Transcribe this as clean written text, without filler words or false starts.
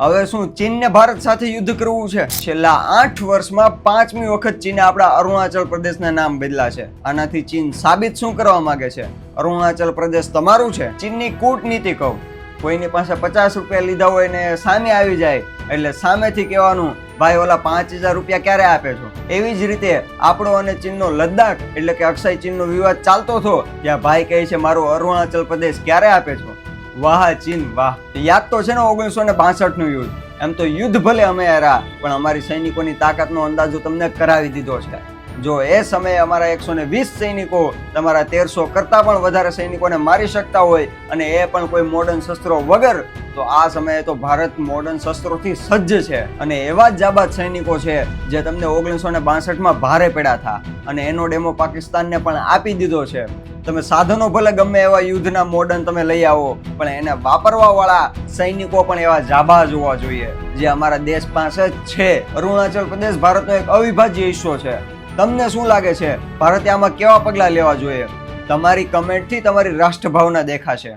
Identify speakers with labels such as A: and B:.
A: હવે શું ચીનને ભારત સાથે યુદ્ધ કરવું છે? છેલ્લા 8 વર્ષમાં 5મી વખત ચીને આપણા અરુણાચલ પ્રદેશના નામ બદલ્યા છે. આનાથી ચીન સાબિત શું કરવા માંગે છે? અરુણાચલ પ્રદેશ તમારું છે. ચીનની કૂટનીતિ કહું, કોઈની પાસે 50 રૂપિયા લીધા હોય ને સામે આવી જાય એટલે સામેથી કહેવાનું, ભાઈ ઓલા 5000 રૂપિયા ક્યારે આપે છો? એવી જ રીતે આપણો અને ચીનનો લદ્દાખ એટલે કે અક્ષય ચીનનો વિવાદ ચાલતો હતો, ત્યાં ભાઈ કહે છે મારું અરુણાચલ પ્રદેશ ક્યારે આપે છો? વાહ ચીન વાહ. યાદ તો છે ને 1962 નું યુદ્ધ. એમ તો યુદ્ધ ભલે અમે હાર્યા, પણ અમારી સૈનિકોની તાકાતનો અંદાજો તમને કરાવી દીધો છે. જો એ સમયે અમારા 120 સૈનિકો તમારા 1300 કરતા પણ વધારે સૈનિકોને મારી શકતા હોય અને એ પણ કોઈ મોડર્ન શસ્ત્રો વગર, તો આ સમયે તો ભારત મોડર્ન શસ્ત્રોથી સજ્જ છે. અને એવા જ જાબાદ સૈનિકો છે જે તમને 1962માં ભારે પડ્યા હતા અને એનો ડેમો પાકિસ્તાનને પણ આપી દીધો છે. તમે સાધનો ભલે ગમે એવા યુદ્ધના મોડર્ન તમે લઈ આવો, પણ એને વાપરવા વાળા સૈનિકો પણ એવા જાબાજ હોવા જોઈએ, જે અમારા દેશ પાસે જ છે. અરુણાચલ પ્રદેશ ભારતનો એક અવિભાજ્ય હિસ્સો છે. તમને શું લાગે છે ભારતે આમાં કેવા પગલાં લેવા જોઈએ? તમારી કમેન્ટથી તમારી રાષ્ટ્રભાવના દેખાશે.